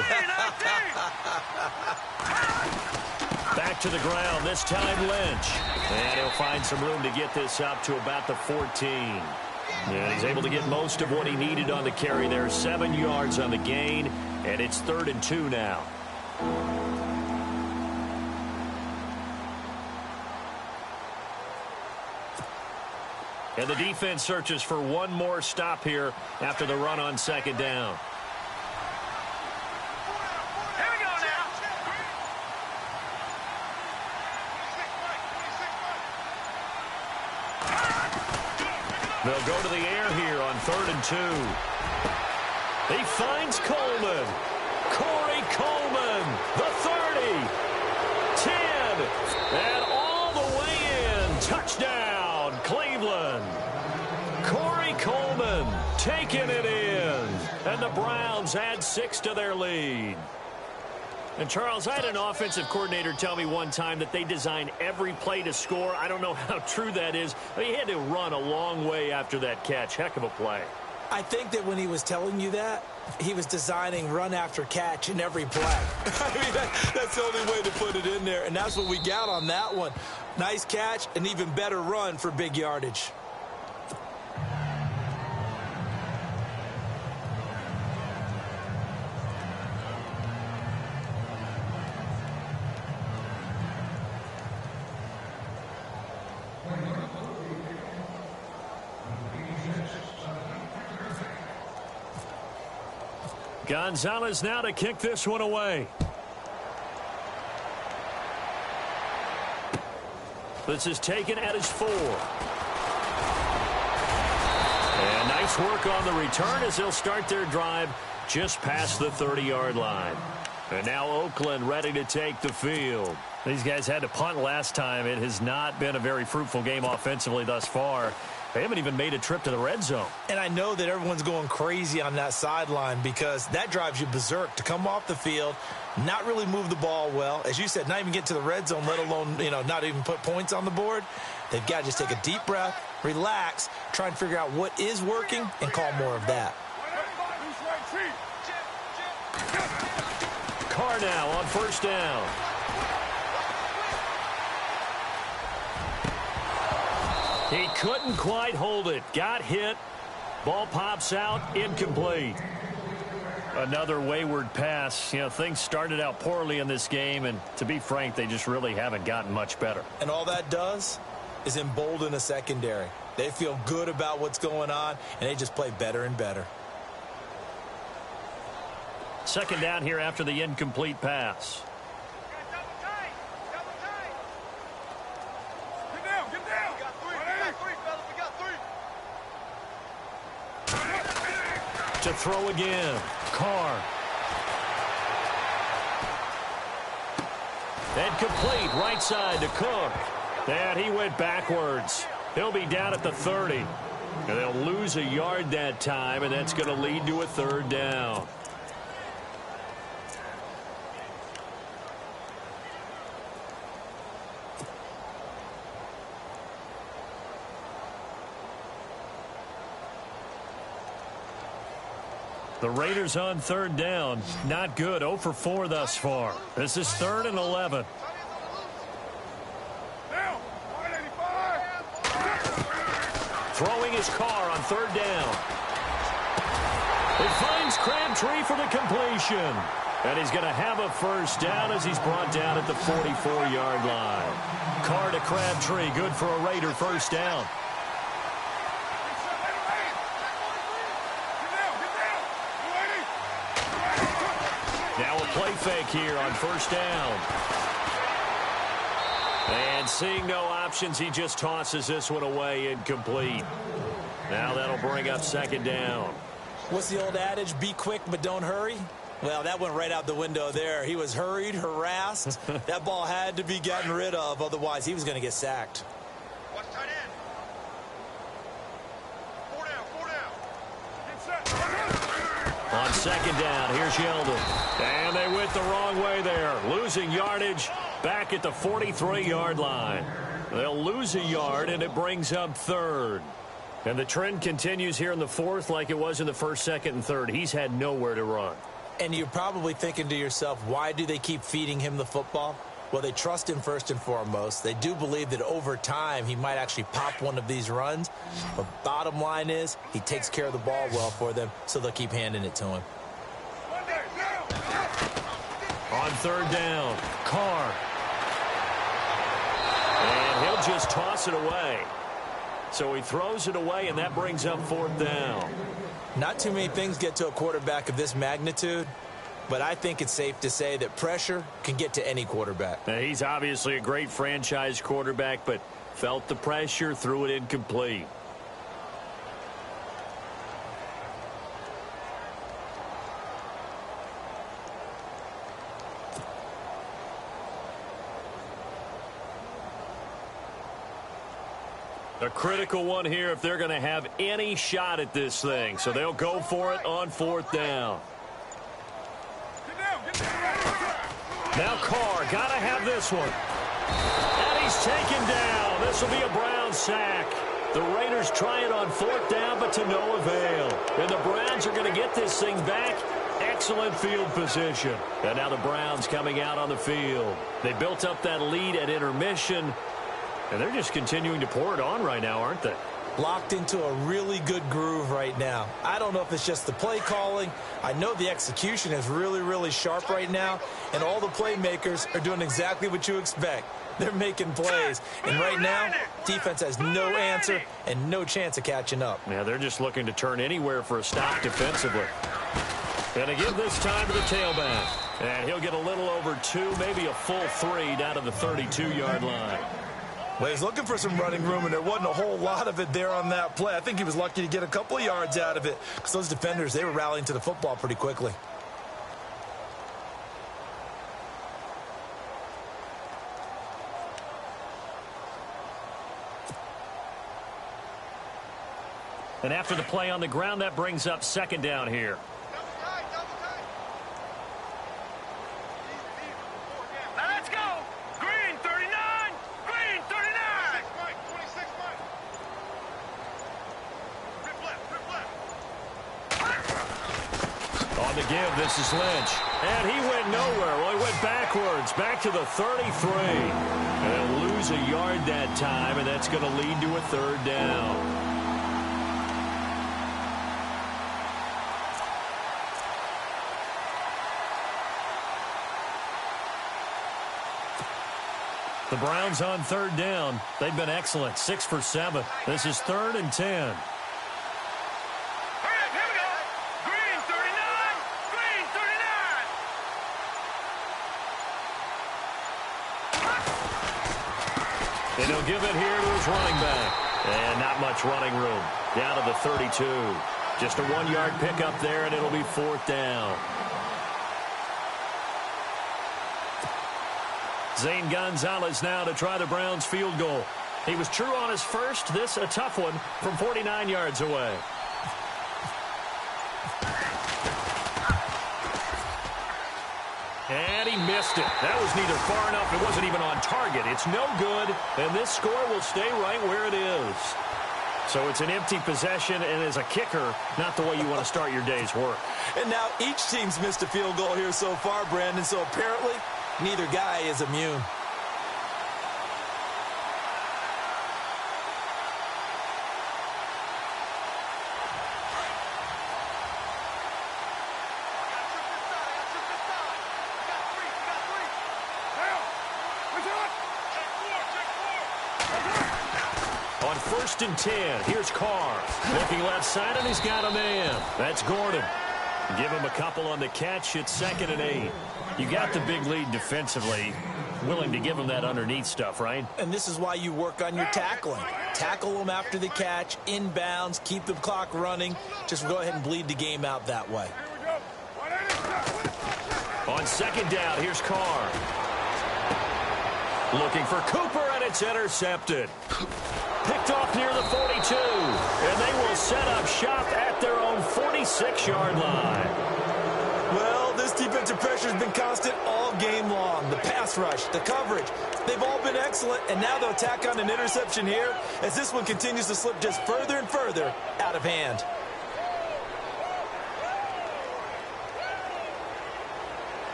Back to the ground, this time Lynch. And he'll find some room to get this up to about the 14. And he's able to get most of what he needed on the carry there. 7 yards on the gain, and it's 3rd and 2 now. And the defense searches for one more stop here after the run on 2nd down. Here we go now. They'll go to the air here on 3rd and 2. He finds Coleman. Corey Coleman, the 30, 10, and all the way in. Touchdown, Cleveland. Corey Coleman taking it in. And the Browns add 6 to their lead. And, Charles, I had an offensive coordinator tell me one time that they design every play to score. I don't know how true that is. But he had to run a long way after that catch. Heck of a play. I think that when he was telling you that, he was designing run after catch in every play. I mean, that's the only way to put it in there, and that's what we got on that one. Nice catch, an even better run for big yardage. Gonzalez now to kick this one away. This is taken at his 4. And nice work on the return as they'll start their drive just past the 30-yard line. And now Oakland ready to take the field. These guys had to punt last time. It has not been a very fruitful game offensively thus far. They haven't even made a trip to the red zone. And I know that everyone's going crazy on that sideline because that drives you berserk to come off the field, not really move the ball well. As you said, not even get to the red zone, let alone, not even put points on the board. They've got to just take a deep breath, relax, try and figure out what is working, and call more of that. Carr now on 1st down. He couldn't quite hold it. Got hit. Ball pops out. Incomplete. Another wayward pass. Things started out poorly in this game, and to be frank, they just really haven't gotten much better. And all that does is embolden a secondary. They feel good about what's going on, and they just play better and better. 2nd down here after the incomplete pass. To throw again. Carr. And complete right side to Cook. And he went backwards. He'll be down at the 30. And they'll lose a yard that time, and that's going to lead to a 3rd down. The Raiders on 3rd down. Not good. 0 for 4 thus far. This is 3rd and 11. Throwing his Carr on 3rd down. He finds Crabtree for the completion. And he's going to have a first down as he's brought down at the 44-yard line. Carr to Crabtree. Good for a Raider first down. Now a play fake here on first down. And seeing no options, he just tosses this one away incomplete. Now that'll bring up second down. What's the old adage? Be quick, but don't hurry. Well, that went right out the window there. He was hurried, harassed. That ball had to be gotten rid of. Otherwise, he was going to get sacked. Watch tight end. 4 down. Get set. On second down, here's Yeldon. And they went the wrong way there. Losing yardage back at the 43-yard line. They'll lose a yard, and it brings up third. And the trend continues here in the fourth like it was in the first, second, and third. He's had nowhere to run. And you're probably thinking to yourself, why do they keep feeding him the football? Well, they trust him first and foremost. They do believe that over time he might actually pop one of these runs. But bottom line is he takes care of the ball well for them, so they'll keep handing it to him. On third down, Carr. And he'll just toss it away. So he throws it away, and that brings up fourth down. Not too many things get to a quarterback of this magnitude, but I think it's safe to say that pressure can get to any quarterback. Now, he's obviously a great franchise quarterback, but felt the pressure, threw it incomplete. A critical one here if they're going to have any shot at this thing. So they'll go for it on fourth down. Now Carr, got to have this one. And he's taken down. This will be a Brown sack. The Raiders try it on fourth down, but to no avail. And the Browns are going to get this thing back. Excellent field position. And now the Browns coming out on the field. They built up that lead at intermission. And they're just continuing to pour it on right now, aren't they? Locked into a really good groove right now. I don't know if it's just the play calling. I know the execution is really, really sharp right now. And all the playmakers are doing exactly what you expect. They're making plays. And right now, defense has no answer and no chance of catching up. Yeah, they're just looking to turn anywhere for a stop defensively. And to give this time to the tailback. And he'll get a little over 2, maybe a full 3 down to the 32-yard line. Well, he's looking for some running room, and there wasn't a whole lot of it there on that play. I think he was lucky to get a couple of yards out of it because those defenders, they were rallying to the football pretty quickly. And after the play on the ground, that brings up second down here. Now let's go. Green 39. Green 39. Mike, 26 Mike. Rip left. On the give, this is Lynch. And he went nowhere. Well, he went backwards, back to the 33. And they'll lose a yard that time, and that's going to lead to a third down. The Browns on third down. They've been excellent, 6 for 7. This is 3rd and 10. Hurry up, here we go. Green 39. Green 39. And he'll give it here to his running back. And not much running room. Down to the 32. Just a 1-yard pickup there, and it'll be 4th down. Zane Gonzalez now to try the Browns field goal. He was true on his first. This a tough one from 49 yards away. And he missed it. That was neither far enough. It wasn't even on target. It's no good. And this score will stay right where it is. So it's an empty possession, and as a kicker, not the way you want to start your day's work. And now each team's missed a field goal here so far, Brandon, so apparently neither guy is immune. On 1st and 10, here's Carr. Looking left side, and he's got a man. That's Gordon. Give him a couple on the catch. It's 2nd and 8. You got the big lead defensively. Willing to give him that underneath stuff, right? And this is why you work on your tackling. Tackle them after the catch, inbounds, keep the clock running. Just go ahead and bleed the game out that way. On 2nd down, here's Carr. Looking for Cooper, and it's intercepted. Picked off near the 42, and they will set up shop at their own 46-yard line. Well, this defensive pressure has been constant all game long. The pass rush, the coverage, they've all been excellent, and now they'll tack on an interception here as this one continues to slip just further and further out of hand.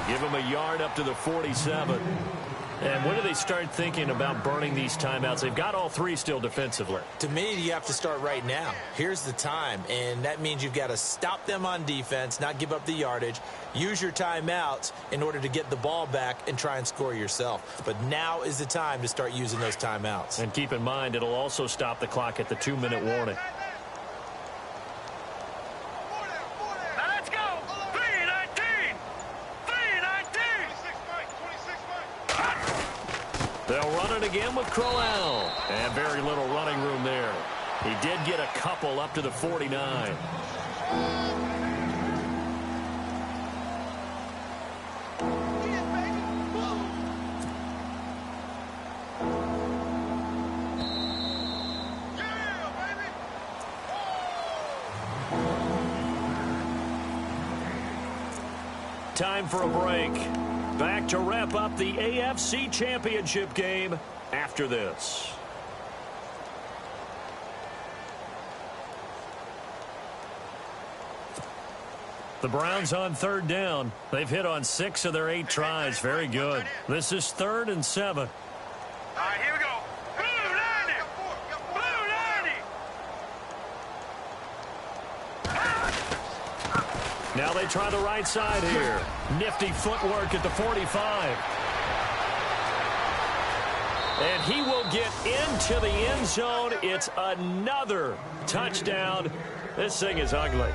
Give him a yard up to the 47. And when do they start thinking about burning these timeouts? They've got all 3 still defensively. To me, you have to start right now. Here's the time, and that means you've got to stop them on defense, not give up the yardage, use your timeouts in order to get the ball back and try and score yourself. But now is the time to start using those timeouts. And keep in mind, it'll also stop the clock at the 2-minute warning. They'll run it again with Crowell. And very little running room there. He did get a couple up to the 49. Time for a break. Back to wrap up the AFC Championship game after this. The Browns on 3rd down. They've hit on 6 of their 8 tries. Very good. This is 3rd and 7. All right, here we go. Blue 90. Blue 90. Now they try the right side here. Nifty footwork at the 45. And he will get into the end zone. It's another touchdown. This thing is ugly.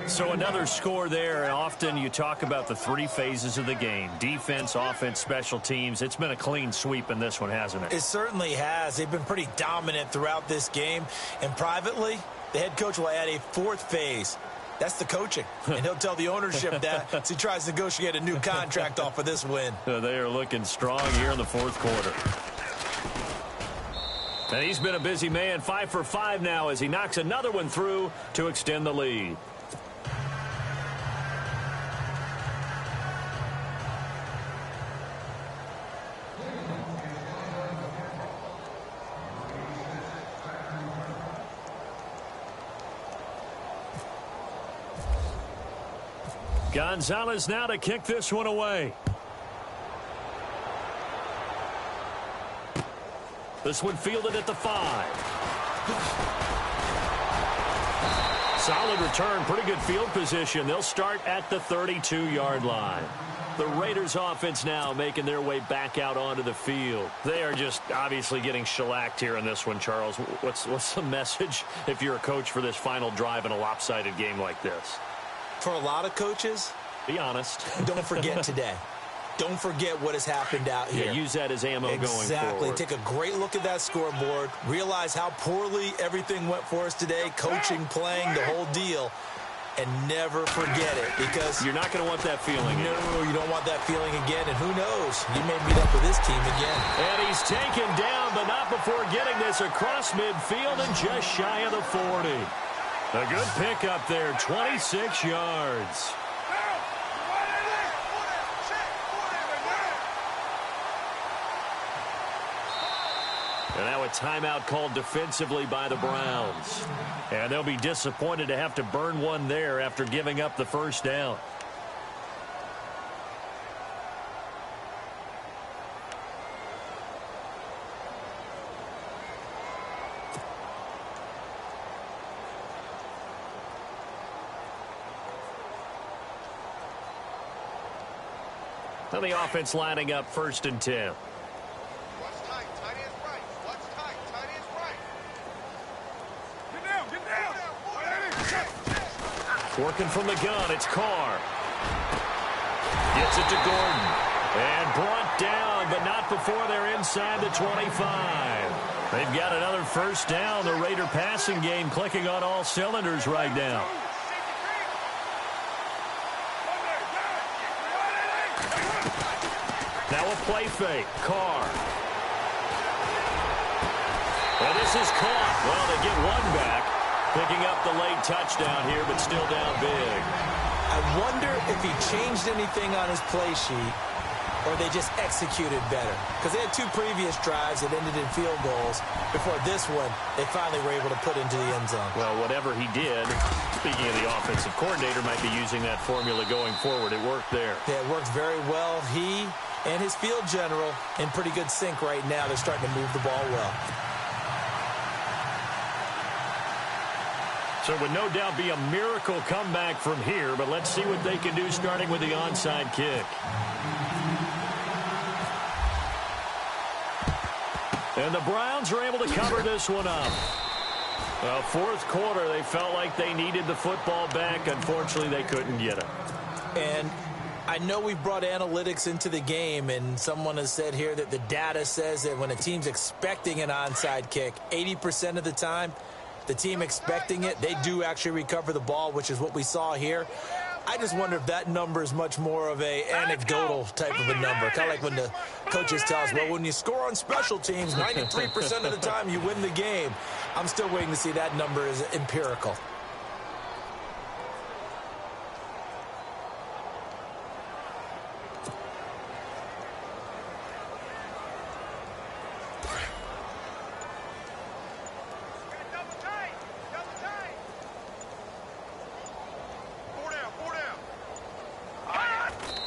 So another score there. Often you talk about the 3 phases of the game. Defense, offense, special teams. It's been a clean sweep in this one, hasn't it? It certainly has. They've been pretty dominant throughout this game. And privately, the head coach will add a 4th phase. That's the coaching. And he'll tell the ownership that as he tries to negotiate a new contract off of this win. They are looking strong here in the 4th quarter. And he's been a busy man. 5 for 5 now as he knocks another one through to extend the lead. Gonzalez now to kick this one away. This one fielded at the 5. Solid return, pretty good field position. They'll start at the 32-yard line. The Raiders offense now making their way back out onto the field. They are just obviously getting shellacked here in this one, Charles. What's the message if you're a coach for this final drive in a lopsided game like this? For a lot of coaches, be honest. Don't forget today. Don't forget what has happened out here. Yeah, use that as ammo going forward. Exactly. Take a great look at that scoreboard. Realize how poorly everything went for us today. Coaching, playing, the whole deal. And never forget it because you're not going to want that feeling. No, you don't want that feeling again. And who knows? You may meet up with this team again. And he's taken down, but not before getting this across midfield and just shy of the 40. A good pickup there, 26 yards. And now a timeout called defensively by the Browns. And they'll be disappointed to have to burn one there after giving up the first down. And the offense lining up 1st and 10. Watch tight. Tight ends right. Watch tight. Tight ends right. Get down. Get down. Working from the gun, it's Carr. Gets it to Gordon. And brought down, but not before they're inside the 25. They've got another 1st down. The Raider passing game clicking on all cylinders right now. Now a play fake. Carr. And this is caught. Well, they get one back. Picking up the late touchdown here, but still down big. I wonder if he changed anything on his play sheet or they just executed better. Because they had 2 previous drives that ended in field goals. Before this one, they finally were able to put into the end zone. Well, whatever he did, speaking of the offensive coordinator, might be using that formula going forward. It worked there. Yeah, it worked very well. He and his field general in pretty good sync right now. They're starting to move the ball well. So it would no doubt be a miracle comeback from here, but let's see what they can do starting with the onside kick. And the Browns are able to cover this one up. Well, 4th quarter, they felt like they needed the football back. Unfortunately, they couldn't get it. And I know we brought analytics into the game, and someone has said here that the data says that when a team's expecting an onside kick, 80% of the time, the team expecting it, they do actually recover the ball, which is what we saw here. I just wonder if that number is much more of a anecdotal type of a number. Kind of like when the coaches tell us, well, when you score on special teams, 93% of the time you win the game. I'm still waiting to see that number is empirical.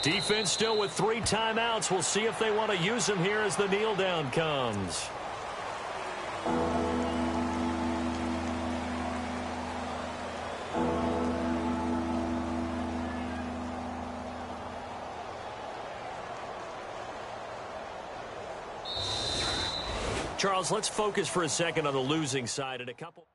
Defense still with 3 timeouts. We'll see if they want to use them here as the kneel down comes. Charles, let's focus for a second on the losing side. And a couple.